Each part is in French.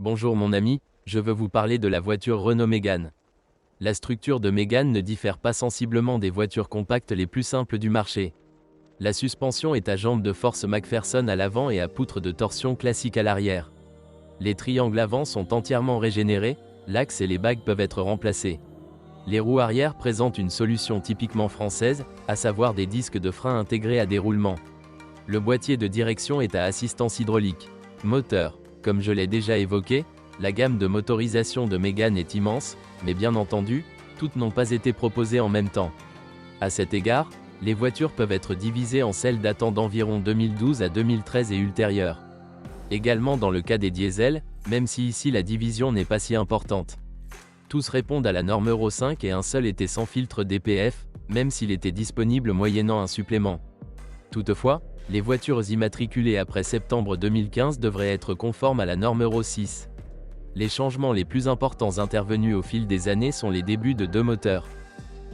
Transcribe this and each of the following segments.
Bonjour mon ami, je veux vous parler de la voiture Renault Mégane. La structure de Mégane ne diffère pas sensiblement des voitures compactes les plus simples du marché. La suspension est à jambes de force McPherson à l'avant et à poutre de torsion classique à l'arrière. Les triangles avant sont entièrement régénérés, l'axe et les bagues peuvent être remplacés. Les roues arrière présentent une solution typiquement française, à savoir des disques de frein intégrés à déroulement. Le boîtier de direction est à assistance hydraulique. Moteur. Comme je l'ai déjà évoqué, la gamme de motorisation de Mégane est immense, mais bien entendu, toutes n'ont pas été proposées en même temps. À cet égard, les voitures peuvent être divisées en celles datant d'environ 2012 à 2013 et ultérieures. Également dans le cas des diesels, même si ici la division n'est pas si importante. Tous répondent à la norme Euro 5 et un seul était sans filtre DPF, même s'il était disponible moyennant un supplément. Toutefois, les voitures immatriculées après septembre 2015 devraient être conformes à la norme Euro 6. Les changements les plus importants intervenus au fil des années sont les débuts de deux moteurs.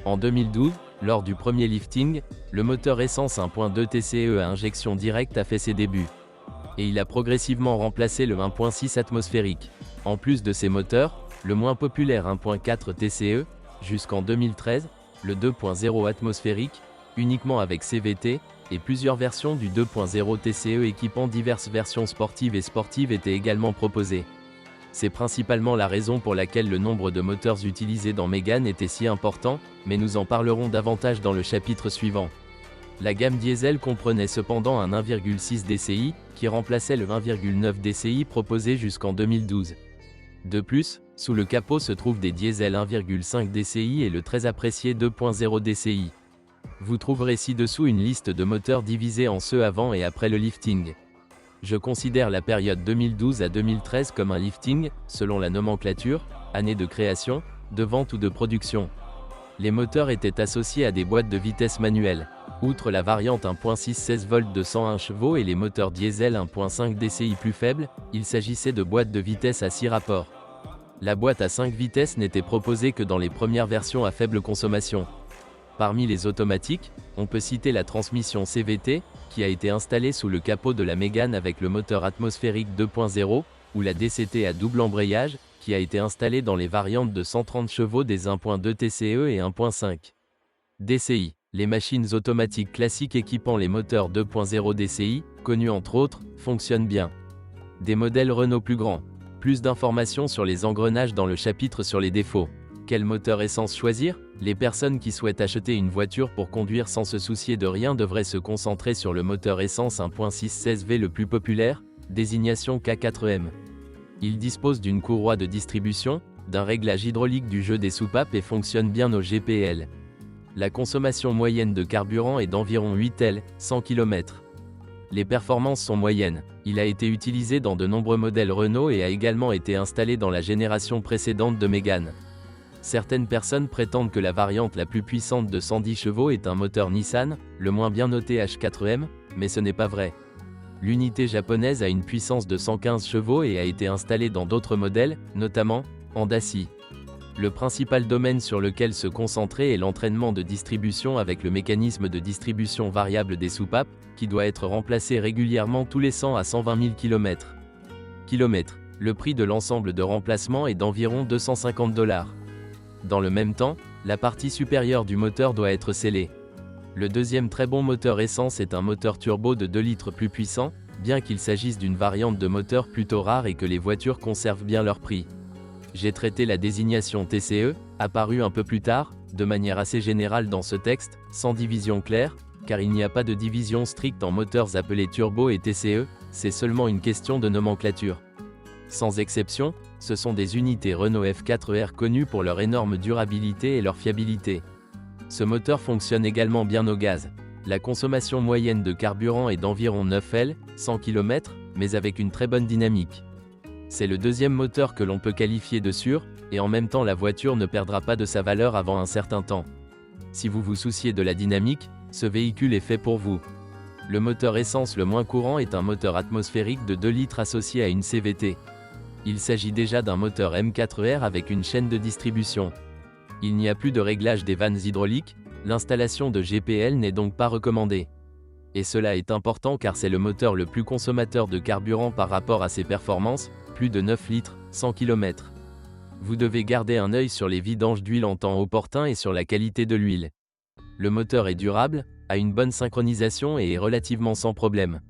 En 2012, lors du premier lifting, le moteur essence 1.2 TCE à injection directe a fait ses débuts. Et il a progressivement remplacé le 1.6 atmosphérique. En plus de ces moteurs, le moins populaire 1.4 TCE, jusqu'en 2013, le 2.0 atmosphérique, uniquement avec CVT, et plusieurs versions du 2.0 TCE équipant diverses versions sportives et sportives étaient également proposées. C'est principalement la raison pour laquelle le nombre de moteurs utilisés dans Mégane était si important, mais nous en parlerons davantage dans le chapitre suivant. La gamme diesel comprenait cependant un 1,6 DCI, qui remplaçait le 1,9 DCI proposé jusqu'en 2012. De plus, sous le capot se trouvent des diesels 1,5 DCI et le très apprécié 2.0 DCI. Vous trouverez ci-dessous une liste de moteurs divisés en ceux avant et après le lifting. Je considère la période 2012 à 2013 comme un lifting, selon la nomenclature, année de création, de vente ou de production. Les moteurs étaient associés à des boîtes de vitesse manuelles. Outre la variante 1.6 16 volts de 101 chevaux et les moteurs diesel 1.5 DCI plus faibles, il s'agissait de boîtes de vitesse à 6 rapports. La boîte à 5 vitesses n'était proposée que dans les premières versions à faible consommation. Parmi les automatiques, on peut citer la transmission CVT, qui a été installée sous le capot de la Mégane avec le moteur atmosphérique 2.0, ou la DCT à double embrayage, qui a été installée dans les variantes de 130 chevaux des 1.2 TCE et 1.5 DCI. Les machines automatiques classiques équipant les moteurs 2.0 DCI, connus entre autres, fonctionnent bien. Des modèles Renault plus grands. Plus d'informations sur les engrenages dans le chapitre sur les défauts. Quel moteur essence choisir? Les personnes qui souhaitent acheter une voiture pour conduire sans se soucier de rien devraient se concentrer sur le moteur essence 1.6 16V le plus populaire, désignation K4M. Il dispose d'une courroie de distribution, d'un réglage hydraulique du jeu des soupapes et fonctionne bien au GPL. La consommation moyenne de carburant est d'environ 8 L, 100 km. Les performances sont moyennes. Il a été utilisé dans de nombreux modèles Renault et a également été installé dans la génération précédente de Mégane. Certaines personnes prétendent que la variante la plus puissante de 110 chevaux est un moteur Nissan, le moins bien noté H4M, mais ce n'est pas vrai. L'unité japonaise a une puissance de 115 chevaux et a été installée dans d'autres modèles, notamment en Dacia. Le principal domaine sur lequel se concentrer est l'entraînement de distribution avec le mécanisme de distribution variable des soupapes, qui doit être remplacé régulièrement tous les 100 à 120 000 km. Le prix de l'ensemble de remplacement est d'environ $250. Dans le même temps, la partie supérieure du moteur doit être scellée. Le deuxième très bon moteur essence est un moteur turbo de 2 litres plus puissant, bien qu'il s'agisse d'une variante de moteur plutôt rare et que les voitures conservent bien leur prix. J'ai traité la désignation TCE, apparue un peu plus tard, de manière assez générale dans ce texte, sans division claire, car il n'y a pas de division stricte en moteurs appelés turbo et TCE, c'est seulement une question de nomenclature. Sans exception, ce sont des unités Renault F4R connues pour leur énorme durabilité et leur fiabilité. Ce moteur fonctionne également bien au gaz. La consommation moyenne de carburant est d'environ 9 L, 100 km, mais avec une très bonne dynamique. C'est le deuxième moteur que l'on peut qualifier de sûr, et en même temps la voiture ne perdra pas de sa valeur avant un certain temps. Si vous vous souciez de la dynamique, ce véhicule est fait pour vous. Le moteur essence le moins courant est un moteur atmosphérique de 2 litres associé à une CVT. Il s'agit déjà d'un moteur M4R avec une chaîne de distribution. Il n'y a plus de réglage des vannes hydrauliques, l'installation de GPL n'est donc pas recommandée. Et cela est important car c'est le moteur le plus consommateur de carburant par rapport à ses performances, plus de 9 litres, 100 km. Vous devez garder un œil sur les vidanges d'huile en temps opportun et sur la qualité de l'huile. Le moteur est durable, a une bonne synchronisation et est relativement sans problème.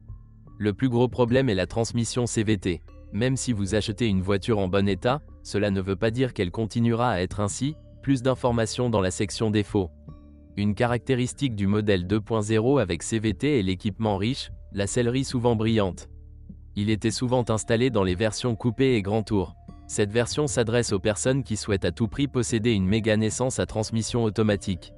Le plus gros problème est la transmission CVT. Même si vous achetez une voiture en bon état, cela ne veut pas dire qu'elle continuera à être ainsi. Plus d'informations dans la section défauts. Une caractéristique du modèle 2.0 avec CVT est l'équipement riche, la sellerie souvent brillante. Il était souvent installé dans les versions coupé et grand tour. Cette version s'adresse aux personnes qui souhaitent à tout prix posséder une Mégane essence à transmission automatique.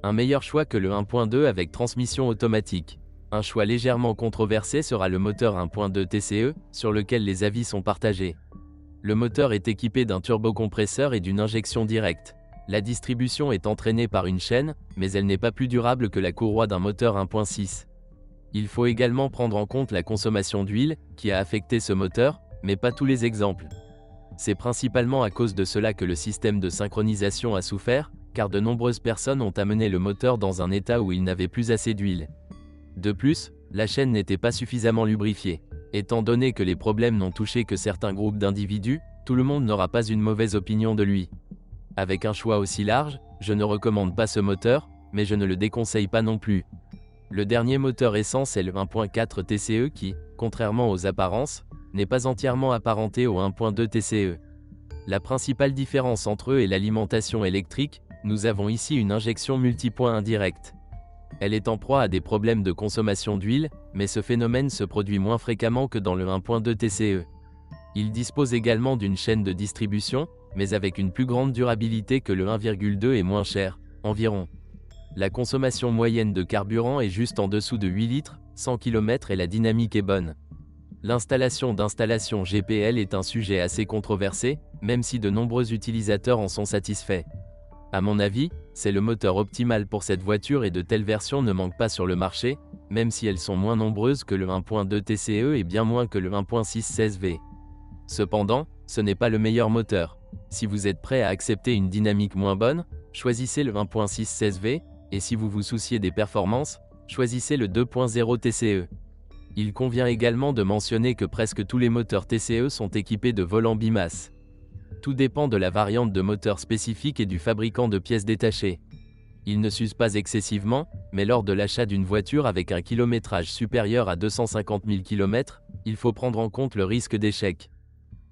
Un meilleur choix que le 1.2 avec transmission automatique. Un choix légèrement controversé sera le moteur 1.2 TCE, sur lequel les avis sont partagés. Le moteur est équipé d'un turbocompresseur et d'une injection directe. La distribution est entraînée par une chaîne, mais elle n'est pas plus durable que la courroie d'un moteur 1.6. Il faut également prendre en compte la consommation d'huile, qui a affecté ce moteur, mais pas tous les exemples. C'est principalement à cause de cela que le système de synchronisation a souffert, car de nombreuses personnes ont amené le moteur dans un état où il n'avait plus assez d'huile. De plus, la chaîne n'était pas suffisamment lubrifiée. Étant donné que les problèmes n'ont touché que certains groupes d'individus, tout le monde n'aura pas une mauvaise opinion de lui. Avec un choix aussi large, je ne recommande pas ce moteur, mais je ne le déconseille pas non plus. Le dernier moteur essence est le 1.4 TCE qui, contrairement aux apparences, n'est pas entièrement apparenté au 1.2 TCE. La principale différence entre eux est l'alimentation électrique. Nous avons ici une injection multipoint indirecte. Elle est en proie à des problèmes de consommation d'huile, mais ce phénomène se produit moins fréquemment que dans le 1.2 TCE. Il dispose également d'une chaîne de distribution, mais avec une plus grande durabilité que le 1.2 et moins cher, environ. La consommation moyenne de carburant est juste en dessous de 8 litres, 100 km et la dynamique est bonne. L'installation GPL est un sujet assez controversé, même si de nombreux utilisateurs en sont satisfaits. À mon avis, c'est le moteur optimal pour cette voiture et de telles versions ne manquent pas sur le marché, même si elles sont moins nombreuses que le 1.2 TCE et bien moins que le 1.6 16V. Cependant, ce n'est pas le meilleur moteur. Si vous êtes prêt à accepter une dynamique moins bonne, choisissez le 1.6 16V, et si vous vous souciez des performances, choisissez le 2.0 TCE. Il convient également de mentionner que presque tous les moteurs TCE sont équipés de volants bimasse. Tout dépend de la variante de moteur spécifique et du fabricant de pièces détachées. Ils ne s'usent pas excessivement, mais lors de l'achat d'une voiture avec un kilométrage supérieur à 250 000 km, il faut prendre en compte le risque d'échec.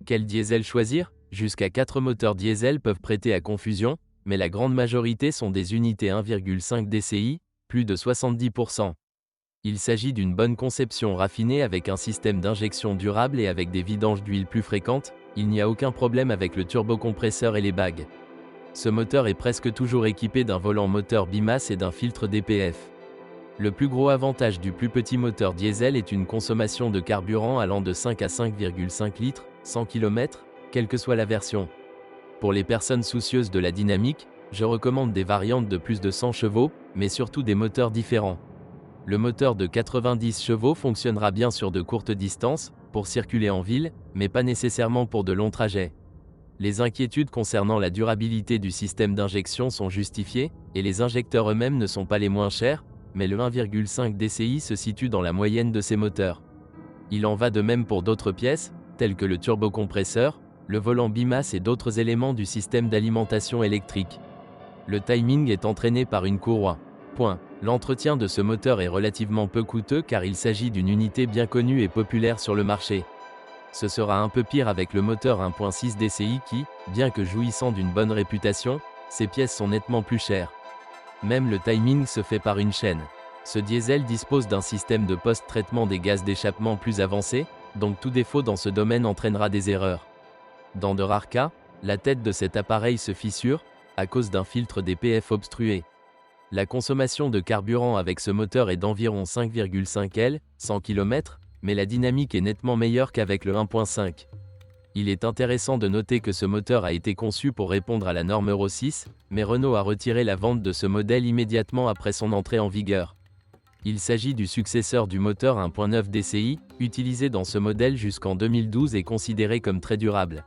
Quel diesel choisir ? Jusqu'à 4 moteurs diesel peuvent prêter à confusion, mais la grande majorité sont des unités 1,5 DCI, plus de 70%. Il s'agit d'une bonne conception raffinée avec un système d'injection durable et avec des vidanges d'huile plus fréquentes. Il n'y a aucun problème avec le turbocompresseur et les bagues. Ce moteur est presque toujours équipé d'un volant moteur bimasse et d'un filtre DPF. Le plus gros avantage du plus petit moteur diesel est une consommation de carburant allant de 5 à 5,5 litres, 100 km, quelle que soit la version. Pour les personnes soucieuses de la dynamique, je recommande des variantes de plus de 100 chevaux, mais surtout des moteurs différents. Le moteur de 90 chevaux fonctionnera bien sur de courtes distances, pour circuler en ville, mais pas nécessairement pour de longs trajets. Les inquiétudes concernant la durabilité du système d'injection sont justifiées, et les injecteurs eux-mêmes ne sont pas les moins chers, mais le 1,5 DCI se situe dans la moyenne de ces moteurs. Il en va de même pour d'autres pièces, telles que le turbocompresseur, le volant bimasse et d'autres éléments du système d'alimentation électrique. Le timing est entraîné par une courroie. L'entretien de ce moteur est relativement peu coûteux car il s'agit d'une unité bien connue et populaire sur le marché. Ce sera un peu pire avec le moteur 1.6 DCI qui, bien que jouissant d'une bonne réputation, ses pièces sont nettement plus chères. Même le timing se fait par une chaîne. Ce diesel dispose d'un système de post-traitement des gaz d'échappement plus avancé, donc tout défaut dans ce domaine entraînera des erreurs. Dans de rares cas, la tête de cet appareil se fissure, à cause d'un filtre DPF obstrué. La consommation de carburant avec ce moteur est d'environ 5,5 L, 100 km, mais la dynamique est nettement meilleure qu'avec le 1.5. Il est intéressant de noter que ce moteur a été conçu pour répondre à la norme Euro 6, mais Renault a retiré la vente de ce modèle immédiatement après son entrée en vigueur. Il s'agit du successeur du moteur 1.9 DCI, utilisé dans ce modèle jusqu'en 2012 et considéré comme très durable.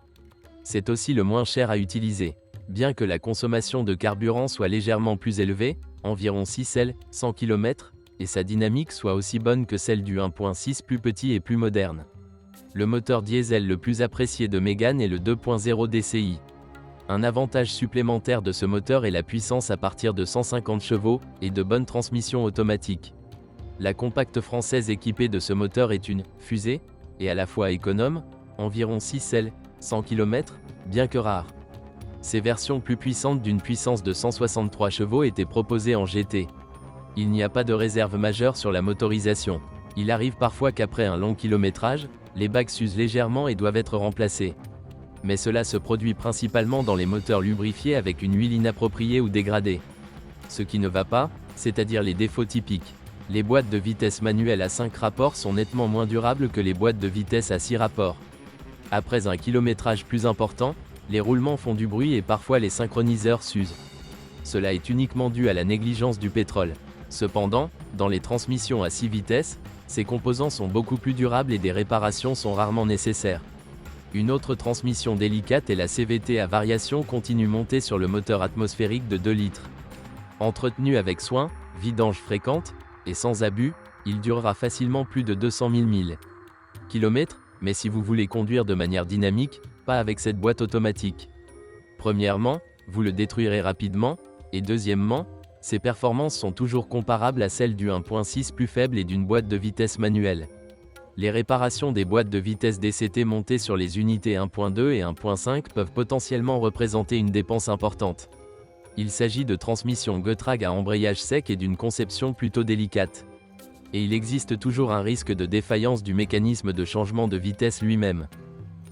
C'est aussi le moins cher à utiliser. Bien que la consommation de carburant soit légèrement plus élevée, environ 6 L, 100 km, et sa dynamique soit aussi bonne que celle du 1.6 plus petit et plus moderne. Le moteur diesel le plus apprécié de Mégane est le 2.0 DCI. Un avantage supplémentaire de ce moteur est la puissance à partir de 150 chevaux, et de bonnes transmissions automatiques. La compacte française équipée de ce moteur est une « fusée », et à la fois économe, environ 6 L, 100 km, bien que rare. Ces versions plus puissantes d'une puissance de 163 chevaux étaient proposées en GT. Il n'y a pas de réserve majeure sur la motorisation. Il arrive parfois qu'après un long kilométrage, les bacs s'usent légèrement et doivent être remplacés. Mais cela se produit principalement dans les moteurs lubrifiés avec une huile inappropriée ou dégradée. Ce qui ne va pas, c'est-à-dire les défauts typiques. Les boîtes de vitesse manuelles à 5 rapports sont nettement moins durables que les boîtes de vitesse à 6 rapports. Après un kilométrage plus important, les roulements font du bruit et parfois les synchroniseurs s'usent. Cela est uniquement dû à la négligence du pétrole. Cependant, dans les transmissions à 6 vitesses, ces composants sont beaucoup plus durables et des réparations sont rarement nécessaires. Une autre transmission délicate est la CVT à variation continue montée sur le moteur atmosphérique de 2 litres. Entretenu avec soin, vidange fréquente, et sans abus, il durera facilement plus de 200 000 km, mais si vous voulez conduire de manière dynamique, pas avec cette boîte automatique. Premièrement, vous le détruirez rapidement, et deuxièmement, ses performances sont toujours comparables à celles du 1.6 plus faible et d'une boîte de vitesse manuelle. Les réparations des boîtes de vitesse DCT montées sur les unités 1.2 et 1.5 peuvent potentiellement représenter une dépense importante. Il s'agit de transmissions Getrag à embrayage sec et d'une conception plutôt délicate. Et il existe toujours un risque de défaillance du mécanisme de changement de vitesse lui-même.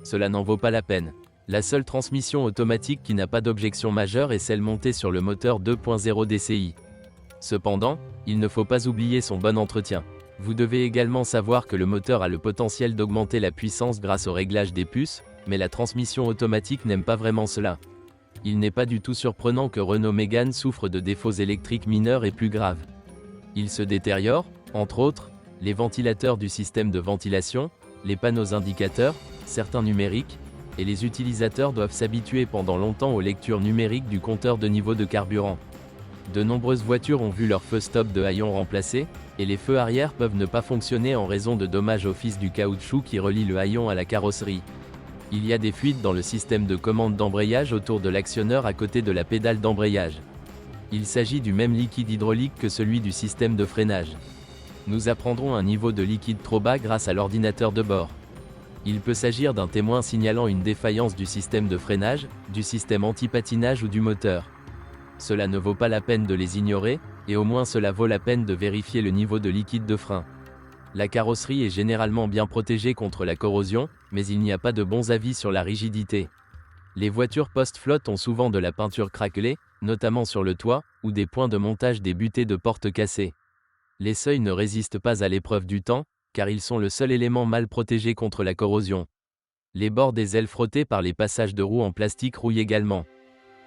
Cela n'en vaut pas la peine. La seule transmission automatique qui n'a pas d'objection majeure est celle montée sur le moteur 2.0 DCI. Cependant, il ne faut pas oublier son bon entretien. Vous devez également savoir que le moteur a le potentiel d'augmenter la puissance grâce au réglage des puces, mais la transmission automatique n'aime pas vraiment cela. Il n'est pas du tout surprenant que Renault Mégane souffre de défauts électriques mineurs et plus graves. Il se détériore, entre autres, les ventilateurs du système de ventilation, les panneaux indicateurs, certains numériques, et les utilisateurs doivent s'habituer pendant longtemps aux lectures numériques du compteur de niveau de carburant. De nombreuses voitures ont vu leur feu stop de haillons remplacés, et les feux arrière peuvent ne pas fonctionner en raison de dommages au fils du caoutchouc qui relie le haillon à la carrosserie. Il y a des fuites dans le système de commande d'embrayage autour de l'actionneur à côté de la pédale d'embrayage. Il s'agit du même liquide hydraulique que celui du système de freinage. Nous apprendrons un niveau de liquide trop bas grâce à l'ordinateur de bord. Il peut s'agir d'un témoin signalant une défaillance du système de freinage, du système anti-patinage ou du moteur. Cela ne vaut pas la peine de les ignorer, et au moins cela vaut la peine de vérifier le niveau de liquide de frein. La carrosserie est généralement bien protégée contre la corrosion, mais il n'y a pas de bons avis sur la rigidité. Les voitures post-flotte ont souvent de la peinture craquelée, notamment sur le toit, ou des points de montage des butées de portes cassées. Les seuils ne résistent pas à l'épreuve du temps, car ils sont le seul élément mal protégé contre la corrosion. Les bords des ailes frottées par les passages de roues en plastique rouillent également.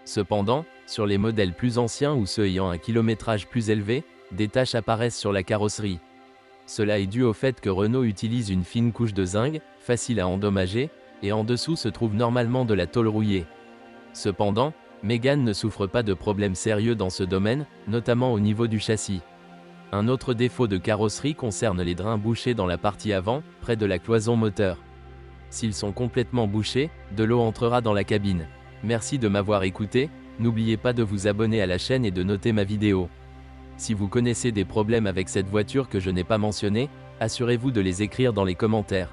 Cependant, sur les modèles plus anciens ou ceux ayant un kilométrage plus élevé, des taches apparaissent sur la carrosserie. Cela est dû au fait que Renault utilise une fine couche de zinc, facile à endommager, et en dessous se trouve normalement de la tôle rouillée. Cependant, Mégane ne souffre pas de problèmes sérieux dans ce domaine, notamment au niveau du châssis. Un autre défaut de carrosserie concerne les drains bouchés dans la partie avant, près de la cloison moteur. S'ils sont complètement bouchés, de l'eau entrera dans la cabine. Merci de m'avoir écouté, n'oubliez pas de vous abonner à la chaîne et de noter ma vidéo. Si vous connaissez des problèmes avec cette voiture que je n'ai pas mentionné, assurez-vous de les écrire dans les commentaires.